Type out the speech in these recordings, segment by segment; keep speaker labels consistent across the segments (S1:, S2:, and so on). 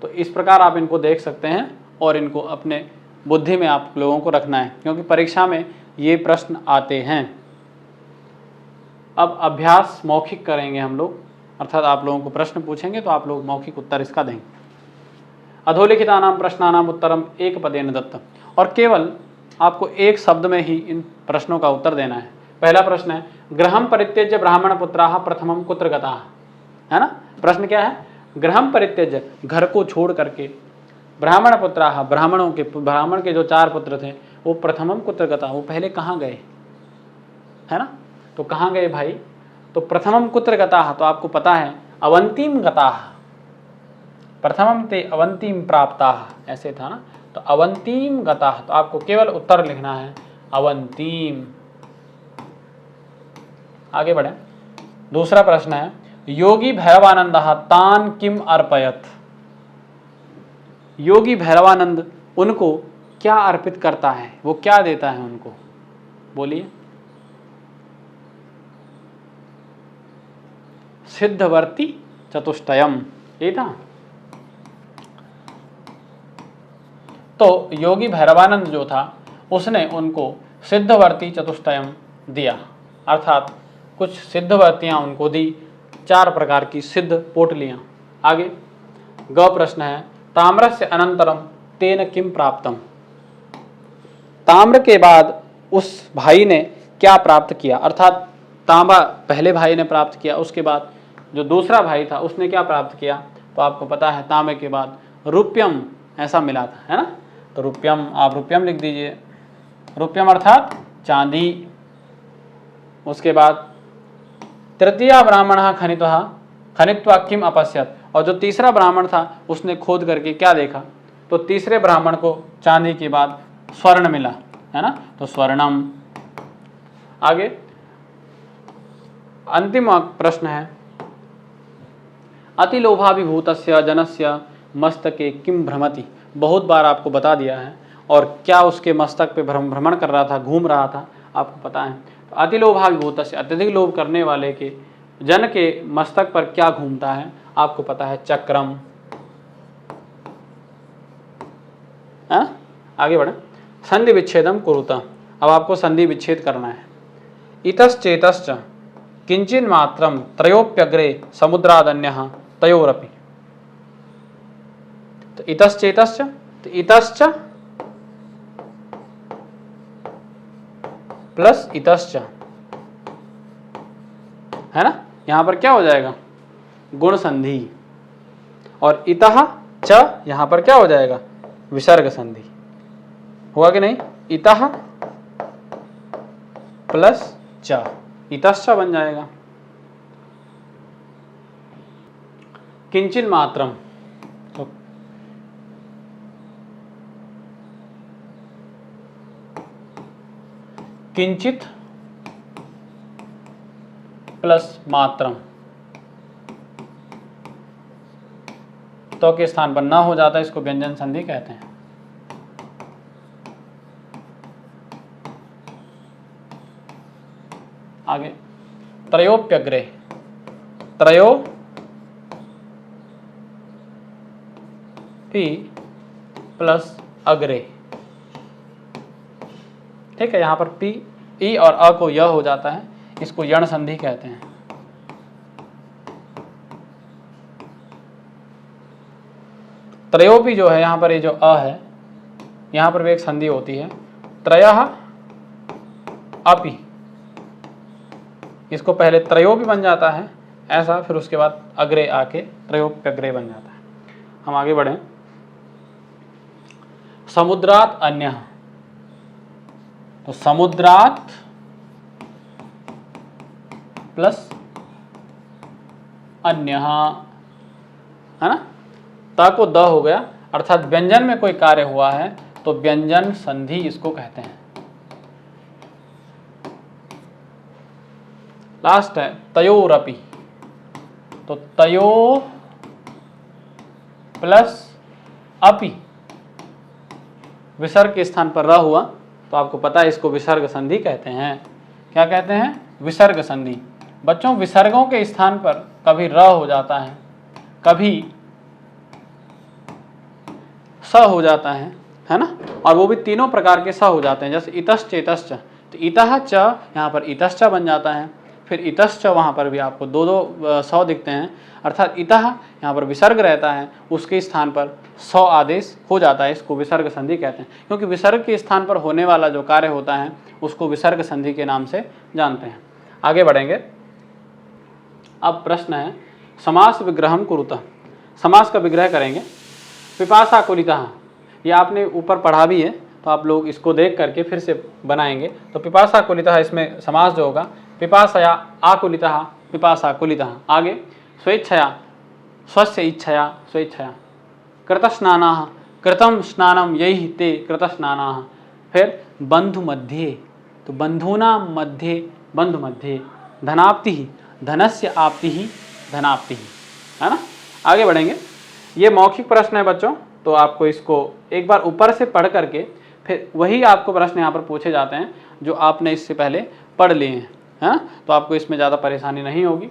S1: तो इस प्रकार आप इनको देख सकते हैं और इनको अपने बुद्धि में आप लोगों को रखना है, क्योंकि परीक्षा में ये प्रश्न आते हैं। अब अभ्यास मौखिक करेंगे हम लोग, अर्थात आप लोगों को प्रश्न पूछेंगे तो आप लोग मौखिक उत्तर इसका देंगे। अधोलिखितानां प्रश्नानां उत्तरम एक पदेन दत्त, और केवल आपको एक शब्द में ही इन प्रश्नों का उत्तर देना है। पहला प्रश्न है, गृहं परित्यज्य ब्राह्मण पुत्राः प्रथमं कुत्र गताः, है ना। प्रश्न क्या है, गृहं परित्यज्य, घर को छोड़ करके, ब्राह्मण पुत्राः, ब्राह्मण के जो 4 पुत्र थे, वो प्रथमम कुत्र गताः, वो पहले कहाँ गए, है ना। तो कहाँ गए भाई, तो प्रथमम कुत्र गताः, तो आपको पता है अवंतीम गताः, प्रथमम ते अवंतीम प्राप्ताः, ऐसे था ना। तो अवंतीम गताः, तो आपको केवल उत्तर लिखना है अवंतीम। आगे बढ़े। दूसरा प्रश्न है, योगी भैरवानंदः तान किम अर्पयत, योगी भैरवानंद उनको क्या अर्पित करता है, वो क्या देता है उनको, बोलिए। सिद्धवर्ती चतुष्टयम, ये था। तो योगी भैरवानंद जो था उसने उनको सिद्धवर्ती चतुष्टयम दिया, अर्थात कुछ सिद्धवर्तियां उनको दी, 4 प्रकार की सिद्ध पोटलियां। आगे ग प्रश्न है, ताम्रस्य अनंतरम तेन किम प्राप्तम, ताम्र के बाद उस भाई ने क्या प्राप्त किया, अर्थात तांबा पहले भाई ने प्राप्त किया, उसके बाद जो दूसरा भाई था उसने क्या प्राप्त किया, तो आपको पता है तांबे के बाद रुप्यम ऐसा मिला था, है ना। तो रुप्यम, आप रुप्यम लिख दीजिए, रुप्यम अर्थात चांदी। उसके बाद तृतीया ब्राह्मण खनित्वा किम अपश्यत, और जो तीसरा ब्राह्मण था उसने खोद करके क्या देखा, तो तीसरे ब्राह्मण को चांदी के बाद स्वर्ण मिला, है ना, तो स्वर्णम। आगे अंतिम प्रश्न है, अतिलोभाभिभूतस्य जनस्य मस्तके किम भ्रमति, बहुत बार आपको बता दिया है, और क्या उसके मस्तक पे भ्रमण कर रहा था, घूम रहा था, आपको पता है। तो अतिलोभाभिभूतस्य, अत्यधिक लोभ करने वाले के जन के मस्तक पर क्या घूमता है, आपको पता है चक्रम, है। आगे बढ़े। संधि विच्छेदम कुरुता, अब आपको संधि विच्छेद करना है। इतश्चेतश्च किंचिन मात्रम त्रयोप्यग्रे समुद्रादन्यः तयोरपि, तो इतश्चेतश्च, तो इतश्च प्लस इतश्च, है ना, यहां पर क्या हो जाएगा, गुण संधि, और इतः च यहां पर क्या हो जाएगा, विसर्ग संधि, हुआ कि नहीं। इतः प्लस च, इतश्च बन जाएगा। किंचिन मात्रम, तो किंचित प्लस मात्रम, तो के स्थान पर ना हो जाता है, इसको व्यंजन संधि कहते हैं। आगे त्रयोप्यग्रे, त्रयो पी प्लस अग्रे, ठीक है। यहां पर पी, ई और अ को य हो जाता है, इसको यण संधि कहते हैं। त्रयोपी जो है यहां पर, ये जो अ है, यहां पर भी एक संधि होती है, त्रयः अपि, इसको पहले त्रयोपि बन जाता है ऐसा, फिर उसके बाद अग्रे आके त्रयोप्यग्रे बन जाता है। हम आगे बढ़े। समुद्रात अन्यः, तो समुद्रात प्लस अन्यः, है ना, ता को द हो गया, अर्थात व्यंजन में कोई कार्य हुआ है तो व्यंजन संधि इसको कहते हैं। लास्ट है तयोरपि, तो तयो प्लस अपि, विसर्ग के स्थान पर र हुआ, तो आपको पता है इसको विसर्ग संधि कहते हैं। क्या कहते हैं, विसर्ग संधि। बच्चों विसर्गों के स्थान पर कभी र हो जाता है, कभी स हो जाता है ना, और वो भी तीनों प्रकार के स हो जाते हैं, जैसे इतश्च इतश्च, तो इतः च यहाँ पर इतश्च बन जाता है, फिर इतश्च वहाँ पर भी आपको दो दो स दिखते हैं, अर्थात इतः यहाँ पर विसर्ग रहता है, उसके स्थान पर स आदेश हो जाता है, इसको विसर्ग संधि कहते हैं, क्योंकि विसर्ग के स्थान पर होने वाला जो कार्य होता है उसको विसर्ग संधि के नाम से जानते हैं। आगे बढ़ेंगे। अब प्रश्न है समास विग्रहम कुरुतः, समास का विग्रह करेंगे। पिपासा कुलितः, ये आपने ऊपर पढ़ा भी है, तो आप लोग इसको देख करके फिर से बनाएंगे। तो पिपासा कुलितः, इसमें समास जो होगा पिपासया आकुलितः, पिपासा कुलितः। आगे स्वेच्छया, स्वस्य इच्छया स्वेच्छया। कृतस्नानाः, कृतं स्नानं यैः ते कृतस्नानाः। फिर बंधु मध्ये, तो बंधूनां मध्ये बंधु मध्ये। धनाप्तिः, धनस्य आप्तिः धनाप्तिः, है ना। आगे बढ़ेंगे। ये मौखिक प्रश्न है बच्चों, तो आपको इसको एक बार ऊपर से पढ़ करके फिर वही आपको प्रश्न यहाँ पर पूछे जाते हैं जो आपने इससे पहले पढ़ लिए हैं, है ना, तो आपको इसमें ज़्यादा परेशानी नहीं होगी।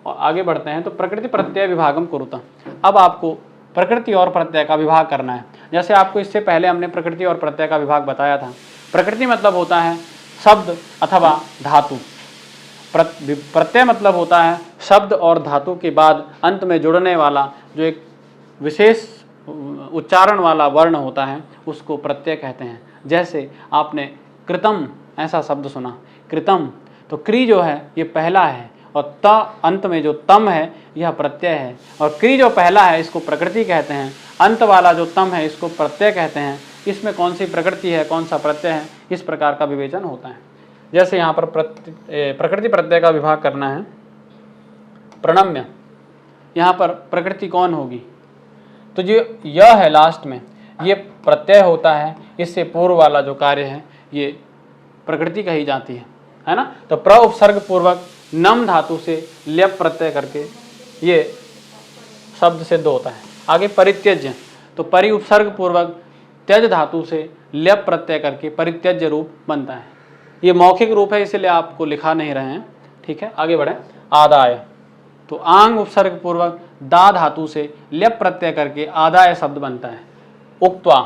S1: और आगे बढ़ते हैं। तो प्रकृति प्रत्यय विभागम कुरुतः, अब आपको प्रकृति और प्रत्यय का विभाग करना है। जैसे आपको इससे पहले हमने प्रकृति और प्रत्यय का विभाग बताया था। प्रकृति मतलब होता है शब्द अथवा धातु, प्रत्यय मतलब होता है शब्द और धातु के बाद अंत में जुड़ने वाला जो एक विशेष उच्चारण वाला वर्ण होता है उसको प्रत्यय कहते हैं। जैसे आपने कृतम ऐसा शब्द सुना, कृतम, तो क्री जो है ये पहला है और त अंत में जो तम है यह प्रत्यय है, और क्री जो पहला है इसको प्रकृति कहते हैं, अंत वाला जो तम है इसको प्रत्यय कहते हैं। इसमें कौन सी प्रकृति है कौन सा प्रत्यय है, इस प्रकार का विवेचन होता है। जैसे यहाँ पर प्रकृति प्रत्यय का विभाग करना है। प्रणम्य, यहाँ पर प्रकृति कौन होगी, तो जो यह है लास्ट में ये प्रत्यय होता है, इससे पूर्व वाला जो कार्य है ये प्रकृति कही जाती है ना। तो प्र उपसर्ग पूर्वक नम धातु से ल्यप प्रत्यय करके ये शब्द सिद्ध होता है। आगे परित्यज्य, तो परि उपसर्ग पूर्वक त्यज धातु से ल्यप प्रत्यय करके परित्यज्य रूप बनता है। ये मौखिक रूप है इसलिए आपको लिखा नहीं रहे हैं, ठीक है। आगे बढ़े। आदाय, तो आंग उपसर्ग पूर्वक दा धातु से ल्यप प्रत्यय करके आदाय शब्द बनता है। उक्त्वा,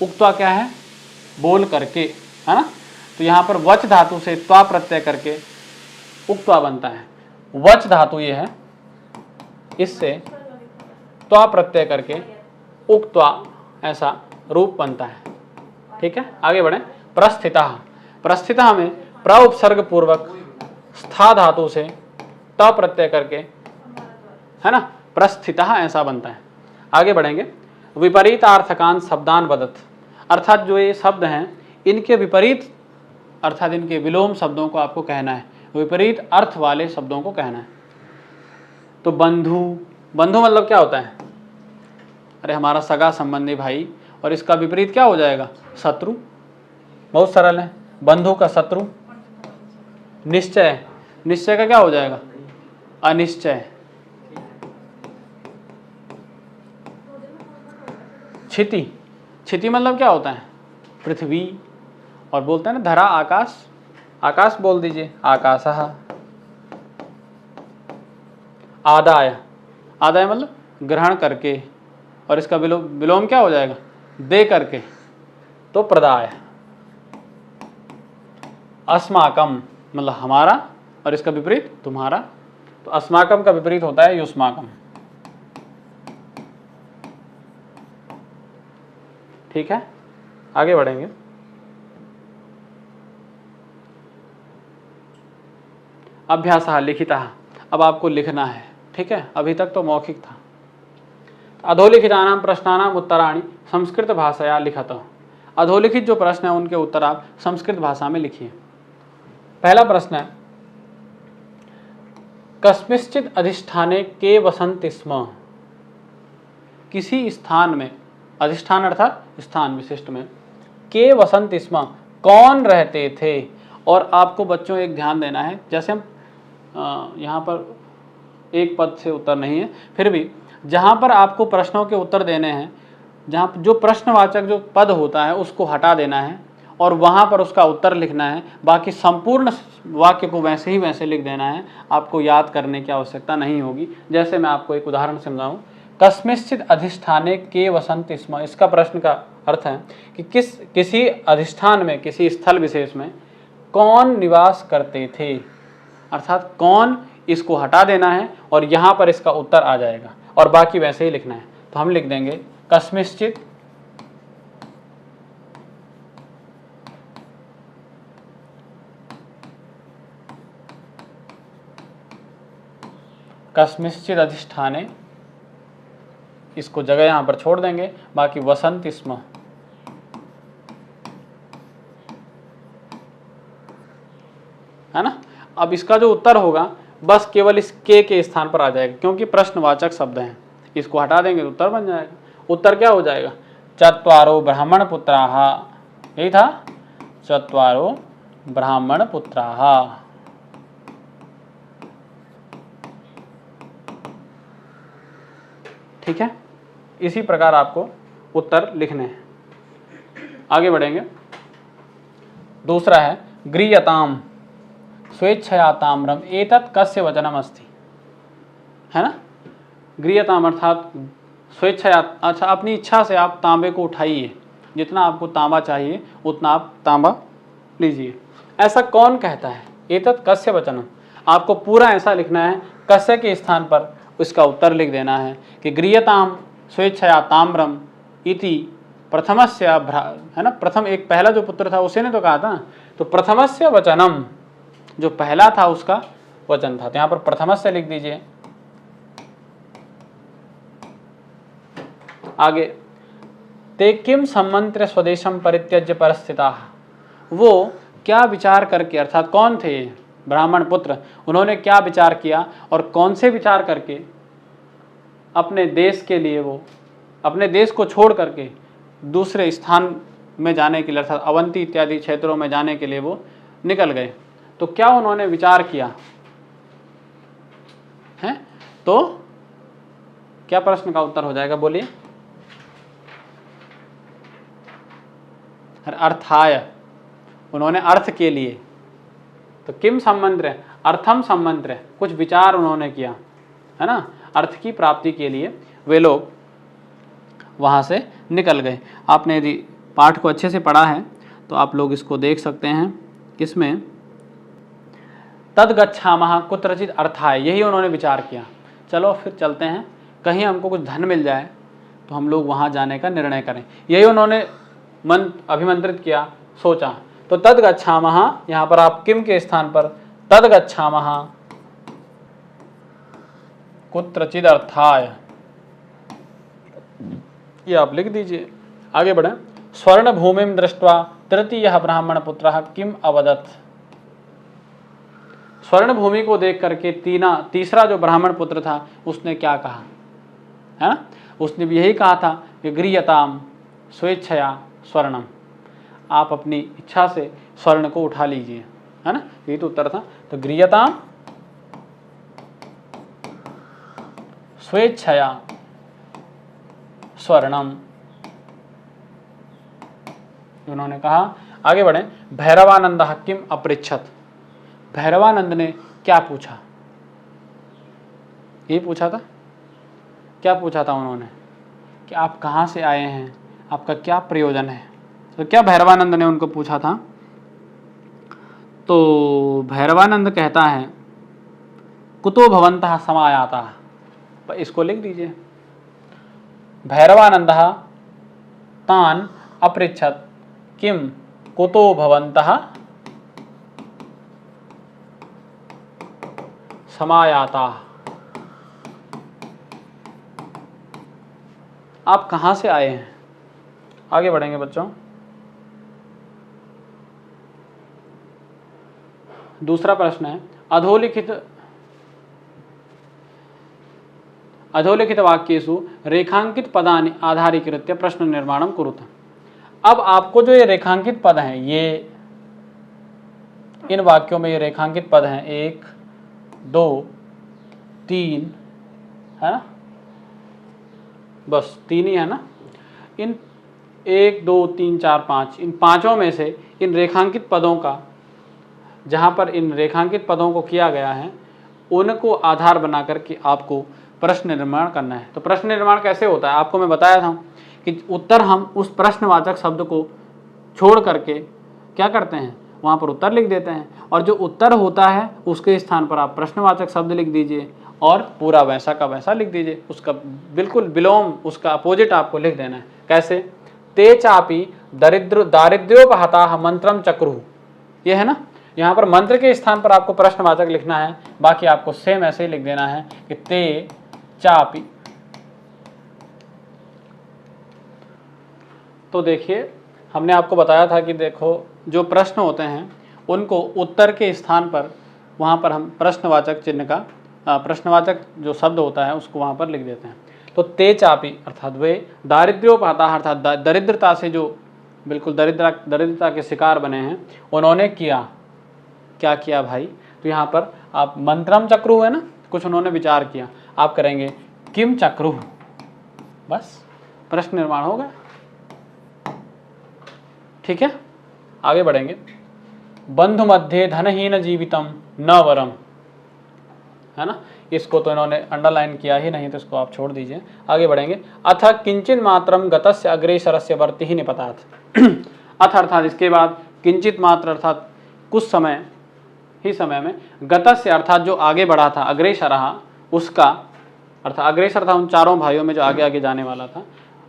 S1: उक्त्वा क्या है, बोल करके, है ना। तो यहाँ पर वच धातु से त्वा प्रत्यय करके उक्त्वा बनता है। वच धातु ये है, इससे त्वा प्रत्यय करके उक्त्वा ऐसा रूप बनता है, ठीक है। आगे बढ़े। प्रस्थितः, प्रस्थितः में प्र उपसर्ग पूर्वक स्था धातु से त प्रत्यय करके, है ना, प्रस्थितः ऐसा बनता है। आगे बढ़ेंगे। विपरीतार्थकान शब्दान वदत, अर्थात जो ये शब्द हैं इनके विपरीत अर्थात इनके विलोम शब्दों को आपको कहना है, विपरीत अर्थ वाले शब्दों को कहना है। तो बंधु, बंधु मतलब क्या होता है, अरे हमारा सगा संबंधी भाई, और इसका विपरीत क्या हो जाएगा, शत्रु। बहुत सरल है, बंधु का शत्रु। निश्चय, निश्चय का क्या हो जाएगा, अनिश्चय। क्षिति, क्षिति मतलब क्या होता है, पृथ्वी। और बोलते हैं ना धरा आकाश, आकाश बोल दीजिए, आकाशः। आदाय, आदाय मतलब ग्रहण करके, और इसका विलोम क्या हो जाएगा, दे करके, तो प्रदाय। अस्माकम मतलब हमारा, और इसका विपरीत तुम्हारा, तो अस्माकम का विपरीत होता है युष्माकम, ठीक है। आगे बढ़ेंगे। अभ्यास लिखिता, अब आपको लिखना है, ठीक है। अभी तक तो मौखिक था। अधोलिखितानां प्रश्नानां उत्तराणि संस्कृत भाषाया लिखत, अधोलिखित जो प्रश्न है उनके उत्तर आप संस्कृत भाषा में लिखिए। पहला प्रश्न है, कस्मिंश्चित् अधिष्ठाने के वसन्ति स्म, किसी स्थान में, अधिष्ठान अर्थात स्थान विशिष्ट में, के वसन्ति स्म कौन रहते थे। और आपको बच्चों एक ध्यान देना है, जैसे हम यहाँ पर एक पद से उत्तर नहीं है, फिर भी जहाँ पर आपको प्रश्नों के उत्तर देने हैं, जहाँ जो प्रश्नवाचक जो पद होता है उसको हटा देना है और वहाँ पर उसका उत्तर लिखना है। बाकी संपूर्ण वाक्य को वैसे ही वैसे लिख देना है, आपको याद करने की आवश्यकता नहीं होगी। जैसे मैं आपको एक उदाहरण समझाऊँ, कस्मिंश्चित् अधिष्ठाने के वसन्ति स्म। इसका प्रश्न का अर्थ है कि किसी अधिष्ठान में, किसी स्थल विशेष में कौन निवास करते थे, अर्थात कौन, इसको हटा देना है और यहाँ पर इसका उत्तर आ जाएगा और बाकी वैसे ही लिखना है। तो हम लिख देंगे कस्मिंश्चित् कस्मिंश्चित् अधिष्ठाने, इसको जगह यहाँ पर छोड़ देंगे, बाकी वसन्ति स्म, है ना। अब इसका जो उत्तर होगा बस केवल इस के स्थान पर आ जाएगा, क्योंकि प्रश्नवाचक शब्द हैं, इसको हटा देंगे तो उत्तर बन जाएगा। उत्तर क्या हो जाएगा? चत्वारो ब्राह्मण पुत्राः, यही था, चत्वारो ब्राह्मण पुत्राः। ठीक है, इसी प्रकार आपको उत्तर लिखने हैं। आगे बढ़ेंगे। दूसरा है गृह्यताम स्वेच्छया ताम्रम एतत् कस्य वचनम अस्ति, है ना। गृह्यताम अर्थात स्वेच्छया, अच्छा अपनी इच्छा से आप तांबे को उठाइए, जितना आपको तांबा चाहिए उतना आप तांबा लीजिए। ऐसा कौन कहता है? एतत् कस्य वचनम, आपको पूरा ऐसा लिखना है, कस्य के स्थान पर उसका उत्तर लिख देना है कि गृह्यताम स्वेच्छया ताम्रम इति प्रथमस्य, है ना, प्रथम एक पहला जो पुत्र था उसे ने तो कहा था, तो प्रथमस्य वचनम, जो पहला था उसका वचन था। तो यहाँ पर प्रथमस्य लिख दीजिए। आगे, ते किम सम्मन्त्र्य स्वदेशम परित्यज्य परस्थिताः, वो क्या विचार करके, अर्थात कौन थे ब्राह्मण पुत्र, उन्होंने क्या विचार किया और कौन से विचार करके अपने देश के लिए, वो अपने देश को छोड़ करके दूसरे स्थान में जाने के लिए, अर्थात अवंती इत्यादि क्षेत्रों में जाने के लिए वो निकल गए। तो क्या उन्होंने विचार किया है? तो क्या प्रश्न का उत्तर हो जाएगा, बोलिए? अर्थाय, उन्होंने अर्थ के लिए। तो किम सम्मन्त्र्य, अर्थम सम्मन्त्र्य, कुछ विचार उन्होंने किया, है ना, अर्थ की प्राप्ति के लिए वे लोग वहाँ से निकल गए। आपने यदि पाठ को अच्छे से पढ़ा है तो आप लोग इसको देख सकते हैं, किसमें, तद गच्छामः कुत्रचित् अर्थाय, यही उन्होंने विचार किया। चलो फिर चलते हैं, कहीं हमको कुछ धन मिल जाए तो हम लोग वहाँ जाने का निर्णय करें, यही उन्होंने मन अभिमंत्रित किया, सोचा। तो तद गच्छामः, यहाँ पर आप किम के स्थान पर तद गच्छामः कुत्रचित् अर्थाय, ये आप लिख दीजिए। आगे बढ़े। स्वर्ण भूमिम दृष्ट्वा तृतीयः ब्राह्मण पुत्रः किम अवदत्, स्वर्ण भूमि को देख करके तीसरा जो ब्राह्मण पुत्र था उसने क्या कहा, है ना, उसने भी यही कहा था कि गृह्यताम स्वेच्छया स्वर्णम, आप अपनी इच्छा से स्वर्ण को उठा लीजिए, है ना, यही तो उत्तर था। तो गृह्यताम स्वेच्छया स्वर्णम, उन्होंने कहा। आगे बढ़े। भैरवानंद किम अपृच्छत, भैरवानंद ने क्या पूछा, ये पूछा था, क्या पूछा था उन्होंने कि आप कहाँ से आए हैं, आपका क्या प्रयोजन है। तो क्या भैरवानंद ने उनको पूछा था? तो भैरवानंद कहता है कुतो भवन्तः समायाताः, इसको लिख दीजिए। भैरवानंदः तान् अपृच्छत् किम कुतो भवन्तः समायाताः, आप कहाँ से आए हैं। आगे बढ़ेंगे बच्चों। दूसरा प्रश्न है अधोलिखित वाक्येषु रेखांकित पदानि आधारीकृत्य प्रश्न निर्माणं कुरुत। अब आपको जो ये रेखांकित पद हैं, ये इन वाक्यों में ये रेखांकित पद हैं 1 2 3, है ना, बस 3 ही है ना। इन 1 2 3 4 5, इन पांचों में से इन रेखांकित पदों का, जहाँ पर इन रेखांकित पदों को किया गया है, उनको आधार बना करके आपको प्रश्न निर्माण करना है। तो प्रश्न निर्माण कैसे होता है, आपको मैं बताया था कि उत्तर हम उस प्रश्नवाचक शब्द को छोड़ करके क्या करते हैं, वहाँ पर उत्तर लिख देते हैं, और जो उत्तर होता है उसके स्थान पर आप प्रश्नवाचक शब्द लिख दीजिए और पूरा वैसा का वैसा लिख दीजिए, उसका बिल्कुल विलोम, उसका अपोजिट आपको लिख देना है। कैसे, ते चापी दारिद्र्योपहता मंत्रम चक्रुः, ये है ना, यहाँ पर मंत्र के स्थान पर आपको प्रश्नवाचक लिखना है, बाकी आपको सेम ऐसे ही लिख देना है कि ते चापी। तो देखिए हमने आपको बताया था कि देखो जो प्रश्न होते हैं उनको उत्तर के स्थान पर वहाँ पर हम प्रश्नवाचक चिन्ह का प्रश्नवाचक जो शब्द होता है उसको वहाँ पर लिख देते हैं। तो ते चापी अर्थात वे दारिद्र्योपहता अर्थात दरिद्रता से जो बिल्कुल दरिद्रता के शिकार बने हैं, उन्होंने किया, क्या किया भाई, तो यहाँ पर आप मंत्रम चक्रुः है ना, कुछ उन्होंने विचार किया, आप करेंगे किम चक्रुः, बस प्रश्न निर्माण होगा। ठीक है, आगे बढ़ेंगे। बंधु मध्य धनहीन जीवितम न वरम, है ना, इसको तो इन्होंने अंडरलाइन किया ही नहीं, तो इसको आप छोड़ दीजिए। आगे बढ़ेंगे। अथ किंचित मात्रम गतस्य अग्रेसरस्य वर्ति ही निपतात। अथ अर्थात इसके बाद, किंचित मात्र अर्थात कुछ समय ही समय में, गतस्य अर्थात जो आगे बढ़ा था, अग्रेसरः उसका अर्थात अग्रेसर था उन चारों भाइयों में जो आगे आगे जाने वाला था,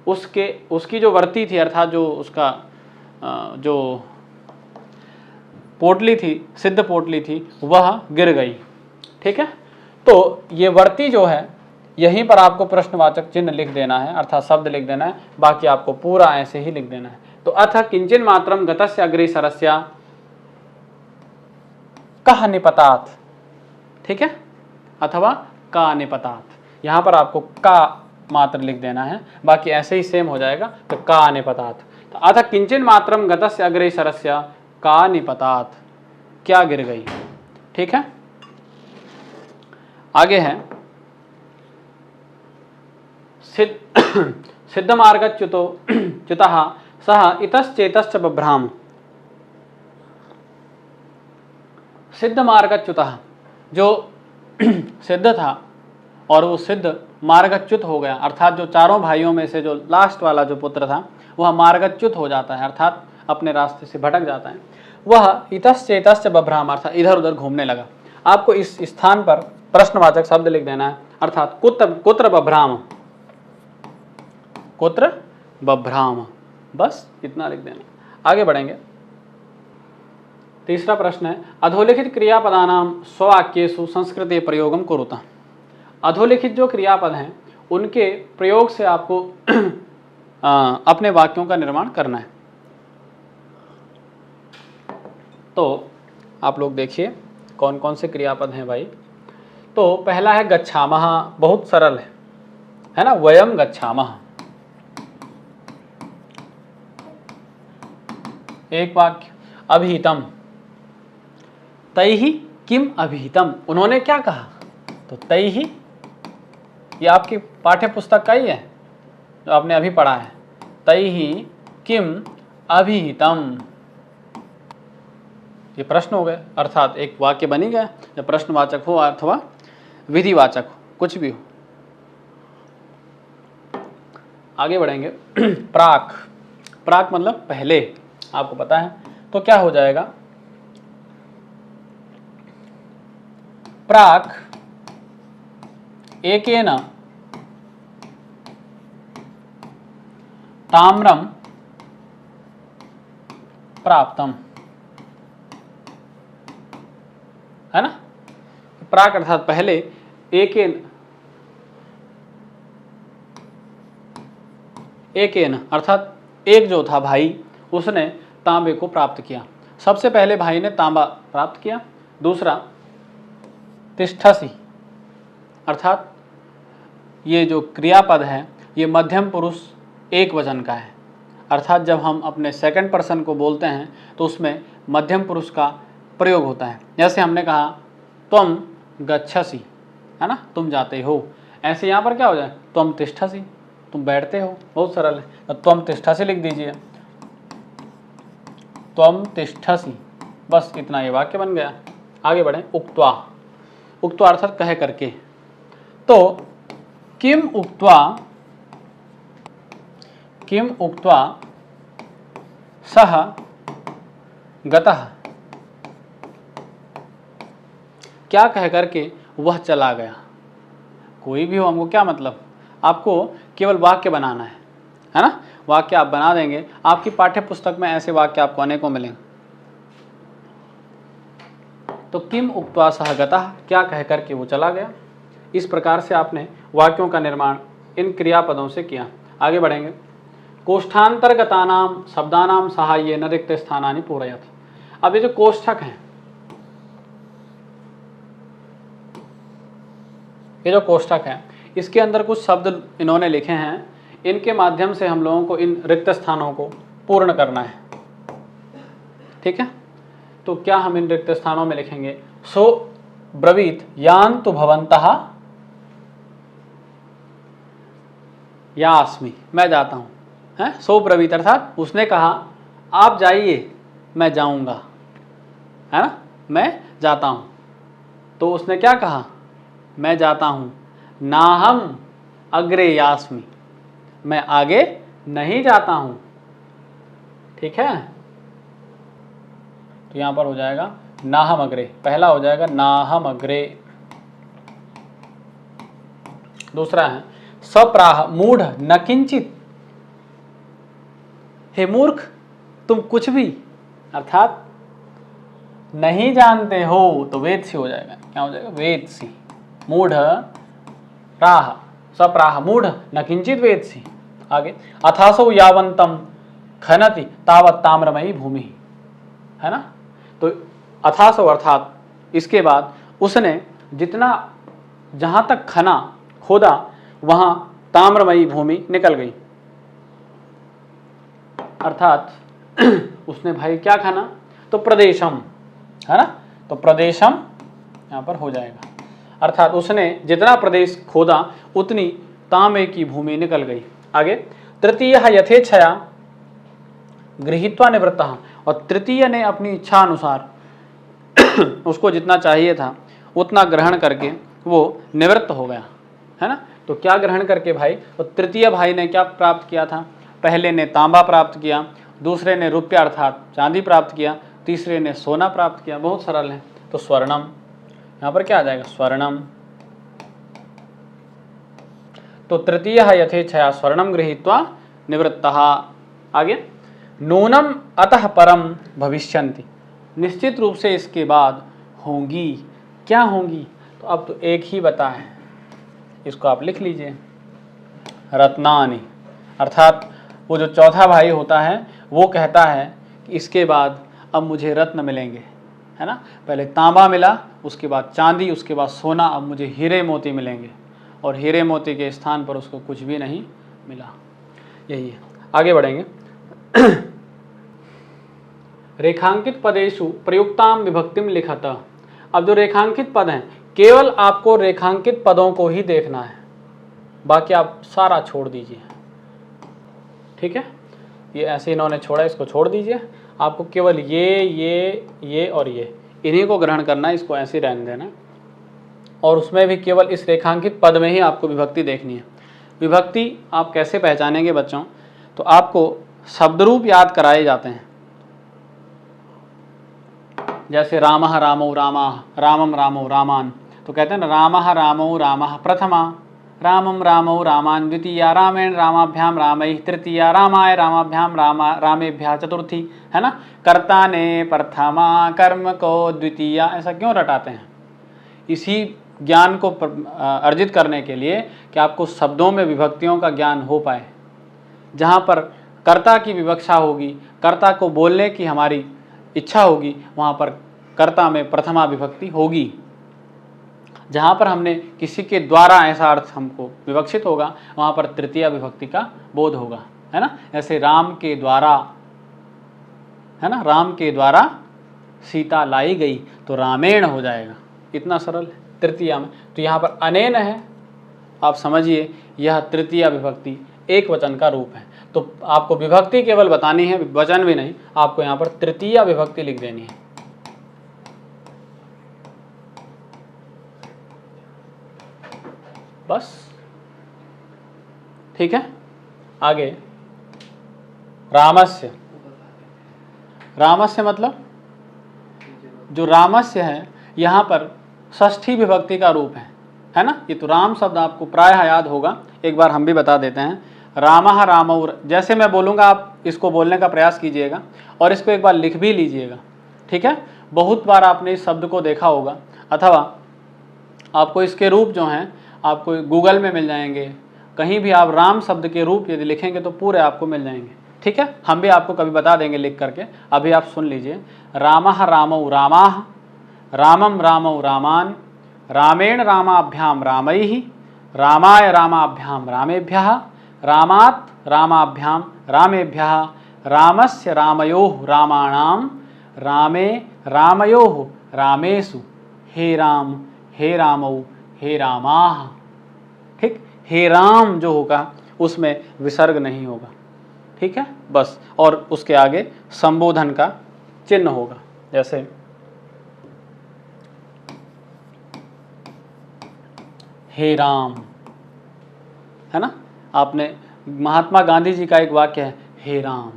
S1: उसकी जो वर्ती थी अर्थात जो उसका जो पोटली थी, सिद्ध पोटली थी, वह गिर गई। ठीक है, तो ये वर्ती जो है यहीं पर आपको प्रश्नवाचक चिन्ह लिख देना है अर्थात शब्द लिख देना है, बाकी आपको पूरा ऐसे ही लिख देना है। तो अथ किंचिन मात्रम गतस्य अग्रेसरस्य कह निपतात, ठीक है, अथवा का निपतात, यहाँ पर आपको का मात्र लिख देना है, बाकी ऐसे ही सेम हो जाएगा। तो का निपतात, तो अथ किंचिन मात्रम गतस्य अग्रेसरस्य का निपतात, क्या गिर गई। ठीक है, आगे है सिद्ध मार्गच्युतो च्युतः सह इतश्चेतश्च बभ्राम। सिद्ध मार्गच्युतः, जो सिद्ध था और वो सिद्ध मार्गच्युत हो गया, अर्थात जो चारों भाइयों में से जो लास्ट वाला जो पुत्र था वह मार्गच्युत हो जाता है, अर्थात अपने रास्ते से भटक जाता है। वह इतश्चेतश्च बभ्राम, अर्थात इधर उधर घूमने लगा। आपको इस स्थान पर प्रश्नवाचक शब्द लिख देना है, अर्थात कुत्र बभ्राम, कुत्र बभ्राम, बस इतना लिख देना। आगे बढ़ेंगे। तीसरा प्रश्न है, अधोलिखित क्रियापदानां स्ववाक्येषु संस्कृते प्रयोगम कुरुतः। अधोलिखित जो क्रियापद हैं उनके प्रयोग से आपको अपने वाक्यों का निर्माण करना है। तो आप लोग देखिए कौन कौन से क्रियापद हैं भाई। तो पहला है गच्छामः, बहुत सरल है ना, वयम गच्छामः। एक वाक्य, अभिहितम, तैहि किम अभिहितम, उन्होंने क्या कहा, तो तैहि, ये आपकी पाठ्य पुस्तक का ही है जो आपने अभी पढ़ा है, तैहि किम अभिहितम, ये प्रश्न हो गए, अर्थात एक वाक्य बनी गया जब प्रश्नवाचक हो अथवा विधिवाचक हो, कुछ भी हो। आगे बढ़ेंगे। प्राक, प्राक मतलब पहले, आपको पता है, तो क्या हो जाएगा, प्राक एकेन ताम्रम प्राप्तम, है ना, प्राक अर्थात पहले, एकेन अर्थात एक जो था भाई उसने तांबे को प्राप्त किया। सबसे पहले भाई ने तांबा प्राप्त किया। दूसरा तिष्ठसि, अर्थात ये जो क्रियापद है ये मध्यम पुरुष एक वचन का है, अर्थात जब हम अपने सेकंड पर्सन को बोलते हैं तो उसमें मध्यम पुरुष का प्रयोग होता है। जैसे हमने कहा त्वम गच्छसि, है ना, तुम जाते हो, ऐसे यहाँ पर क्या हो जाए, त्वम तिष्ठसि, तुम बैठते हो, बहुत सरल है, तो त्वम तिष्ठसि लिख दीजिए, त्वम तिष्ठसि, बस इतना ये वाक्य बन गया। आगे बढ़ें। उक्त्वा, उक्त्वा अर्थात कह करके, तो किम उक्त्वा सह गतः, क्या कह करके वह चला गया। कोई भी हो, हमको क्या मतलब, आपको केवल वाक्य बनाना है ना। वाक्य आप बना देंगे, आपकी पाठ्य पुस्तक में ऐसे वाक्य आपको अनेकों मिलेंगे। तो किम उक्त्वा सह गतः, क्या कह करके वो चला गया। इस प्रकार से आपने वाक्यों का निर्माण इन क्रियापदों से किया। आगे बढ़ेंगे। कोष्ठांतर्गतानाम शब्दानाम सहाय्येन रिक्त स्थानानि पूरयत। अब ये जो कोष्ठक हैं, ये जो कोष्ठक है, इसके अंदर कुछ शब्द इन्होंने लिखे हैं, इनके माध्यम से हम लोगों को इन रिक्त स्थानों को पूर्ण करना है। ठीक है, तो क्या हम इन रिक्त स्थानों में लिखेंगे, सो ब्रवीत यान्तु भवन्तः यास्मि, मैं जाता हूँ, है। सो ब्रवीत अर्थात उसने कहा आप जाइए मैं जाऊँगा, है ना, मैं जाता हूँ। तो उसने क्या कहा, मैं जाता हूँ। नाहम अग्रे यास्मि, मैं आगे नहीं जाता हूँ। ठीक है, तो यहां पर हो जाएगा नाहम अग्रे, पहला हो जाएगा नाहम अग्रे। दूसरा है सप्राह मूढ़ न किंचित, हे मूर्ख तुम कुछ भी, अर्थात नहीं जानते हो, तो वेत्सी हो जाएगा। क्या हो जाएगा, वेत्सी। मूढ़ प्राह, सप्राह मूढ़ न किंचित वेत्सी। आगे अथासो यावंतम खनति तावत ताम्रमयी भूमि, है ना। तो अथासो अर्थात इसके बाद उसने जितना, जहां तक खना खोदा वहां ताम्रमयी भूमि निकल गई। अर्थात उसने भाई क्या खाना, तो प्रदेशम, है ना, तो प्रदेशम यहां पर हो जाएगा। अर्थात उसने जितना प्रदेश खोदा उतनी तांबे की भूमि निकल गई। आगे तृतीय यथेच्छया गृहीत्वा निवृत्तः, और तृतीय ने अपनी इच्छा अनुसार उसको जितना चाहिए था उतना ग्रहण करके वो निवृत्त हो गया, है ना। तो क्या ग्रहण करके भाई, तो तृतीय भाई ने क्या प्राप्त किया था, पहले ने तांबा प्राप्त किया, दूसरे ने रुपया अर्थात चांदी प्राप्त किया, तीसरे ने सोना प्राप्त किया। बहुत सरल है। तो स्वर्णम, यहां पर क्या आ जाएगा, स्वर्णम। तो तृतीय यथेच्छया स्वर्णम गृहीत्वा निवृत्तः। आगे नूनम अतः परम भविष्यन्ति, निश्चित रूप से इसके बाद होंगी। क्या होंगी, तो अब तो एक ही बता है, इसको आप लिख लीजिए, रत्नानि। अर्थात वो जो चौथा भाई होता है वो कहता है कि इसके बाद अब मुझे रत्न मिलेंगे, है ना। पहले तांबा मिला, उसके बाद चांदी, उसके बाद सोना, अब मुझे हीरे मोती मिलेंगे। और हीरे मोती के स्थान पर उसको कुछ भी नहीं मिला। यही है। आगे बढ़ेंगे। रेखांकित पदेषु प्रयुक्ताम विभक्तिम लिखत। अब जो रेखांकित पद हैं, केवल आपको रेखांकित पदों को ही देखना है, बाकी आप सारा छोड़ दीजिए। ठीक है, ये ऐसे इन्होंने छोड़ा, इसको छोड़ दीजिए। आपको केवल ये और ये, इन्हीं को ग्रहण करना है, इसको ऐसे रहने देना। और उसमें भी केवल इस रेखांकित पद में ही आपको विभक्ति देखनी है। विभक्ति आप कैसे पहचानेंगे बच्चों, तो आपको शब्दरूप याद कराए जाते हैं। जैसे रामः रामौ रामाः, रामम रामौ रामान, तो कहते हैं ना रामः रामौ रामाः प्रथमा, रामम रामौ रामान द्वितीया, रामेण रामाभ्याम रामैः तृतीया, रामाय रामाभ्याम रामेभ्यः चतुर्थी, है ना। कर्ता ने प्रथमा, कर्म को द्वितीया, ऐसा क्यों रटाते हैं, इसी ज्ञान को अर्जित करने के लिए कि आपको शब्दों में विभक्तियों का ज्ञान हो पाए। जहाँ पर कर्ता की विवक्षा होगी, कर्ता को बोलने की हमारी इच्छा होगी, वहाँ पर कर्ता में प्रथमा विभक्ति होगी। जहाँ पर हमने किसी के द्वारा ऐसा अर्थ हमको विवक्षित होगा, वहाँ पर तृतीय विभक्ति का बोध होगा, है ना। ऐसे राम के द्वारा, है ना, राम के द्वारा सीता लाई गई, तो रामेण हो जाएगा। इतना सरल है तृतीया में। तो यहाँ पर अनेन है, आप समझिए यह तृतीय विभक्ति एक वचन का रूप है। तो आपको विभक्ति केवल बतानी है, वचन भी नहीं। आपको यहाँ पर तृतीय विभक्ति लिख देनी है। बस ठीक है। आगे रामस्य, रामस्य मतलब जो रामस्य है यहाँ पर षष्ठी विभक्ति का रूप है ना। ये तो राम शब्द आपको प्रायः याद होगा, एक बार हम भी बता देते हैं। रामः रामौ, जैसे मैं बोलूँगा आप इसको बोलने का प्रयास कीजिएगा और इसको एक बार लिख भी लीजिएगा, ठीक है। बहुत बार आपने इस शब्द को देखा होगा, अथवा आपको इसके रूप जो हैं आपको गूगल में मिल जाएंगे, कहीं भी आप राम शब्द के रूप यदि लिखेंगे तो पूरे आपको मिल जाएंगे, ठीक है। हम भी आपको कभी बता देंगे लिख करके, अभी आप सुन लीजिए। रामः रामौ रामाः, रामं रामौ रामान, रामेण रामाभ्याम रामैः, रामाय रामाभ्याम रामेभ्यः, रामात् रामाभ्याम रामेभ्यः, रामस्य रामयोः रामाणाम, रामे रामयोः रामेषु, हे राम हे रामौ हे रामाः, ठीक। हे राम जो होगा उसमें विसर्ग नहीं होगा, ठीक है बस। और उसके आगे संबोधन का चिन्ह होगा, जैसे हे राम, है ना। आपने महात्मा गांधी जी का एक वाक्य है हे राम,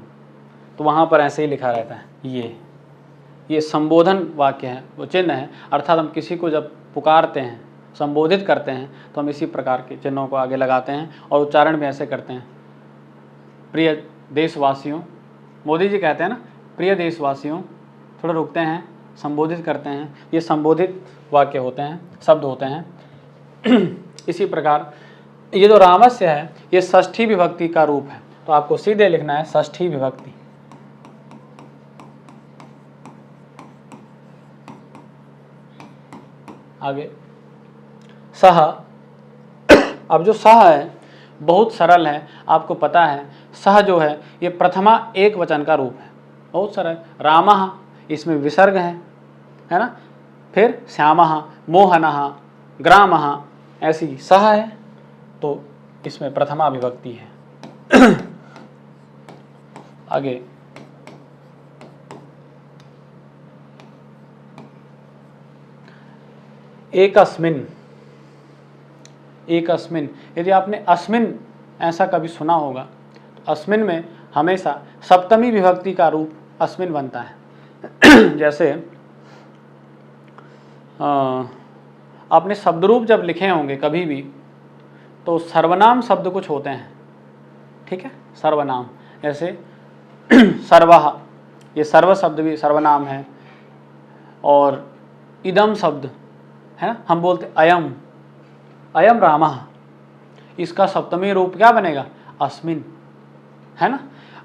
S1: तो वहाँ पर ऐसे ही लिखा रहता है। ये संबोधन वाक्य है, वो चिन्ह है, अर्थात हम किसी को जब पुकारते हैं संबोधित करते हैं तो हम इसी प्रकार के चिन्हों को आगे लगाते हैं और उच्चारण भी ऐसे करते हैं। प्रिय देशवासियों, मोदी जी कहते हैं ना प्रिय देशवासियों, थोड़ा रुकते हैं, संबोधित करते हैं, ये संबोधित वाक्य होते हैं, शब्द होते हैं। इसी प्रकार ये जो रामस्य है ये षष्ठी विभक्ति का रूप है, तो आपको सीधे लिखना है षष्ठी विभक्ति। आगे सह, अब जो सह है बहुत सरल है, आपको पता है सह जो है ये प्रथमा एक वचन का रूप है, बहुत सरल। रामः इसमें विसर्ग है ना, फिर श्यामः, मोहनः, ग्रामः, ऐसी सह है तो इसमें प्रथमा विभक्ति है। आगे एकस्मिन, एकस्मिन, यदि आपने अस्मिन ऐसा कभी सुना होगा तो अस्मिन में हमेशा सप्तमी विभक्ति का रूप अस्मिन बनता है। जैसे आपने शब्दरूप जब लिखे होंगे कभी भी तो सर्वनाम शब्द कुछ होते हैं, ठीक है, सर्वनाम, जैसे सर्वः, ये सर्व शब्द भी सर्वनाम है। और इदम शब्द है ना, हम बोलते अयम, अयम रामः, इसका सप्तमी रूप क्या बनेगा अस्मिन, है ना।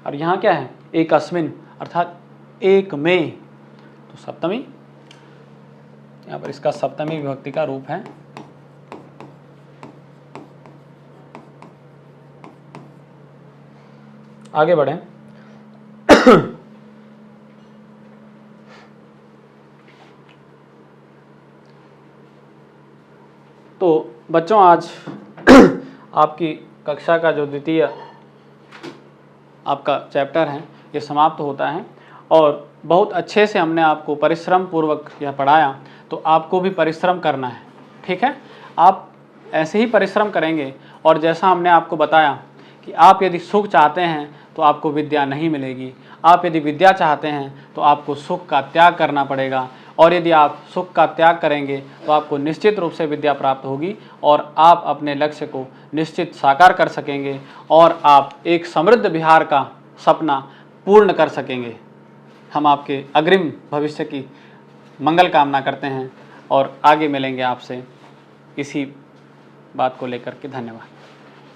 S1: और यहाँ क्या है एक अस्मिन, अर्थात एक में, तो सप्तमी, यहाँ पर इसका सप्तमी विभक्ति का रूप है। आगे बढ़ें। तो बच्चों आज आपकी कक्षा का जो द्वितीय आपका चैप्टर है ये समाप्त होता है, और बहुत अच्छे से हमने आपको परिश्रम पूर्वक यह पढ़ाया, तो आपको भी परिश्रम करना है, ठीक है। आप ऐसे ही परिश्रम करेंगे, और जैसा हमने आपको बताया कि आप यदि सुख चाहते हैं तो आपको विद्या नहीं मिलेगी, आप यदि विद्या चाहते हैं तो आपको सुख का त्याग करना पड़ेगा, और यदि आप सुख का त्याग करेंगे तो आपको निश्चित रूप से विद्या प्राप्त होगी और आप अपने लक्ष्य को निश्चित साकार कर सकेंगे और आप एक समृद्ध बिहार का सपना पूर्ण कर सकेंगे। हम आपके अग्रिम भविष्य की मंगल कामना करते हैं और आगे मिलेंगे आपसे इसी बात को लेकर के। धन्यवाद।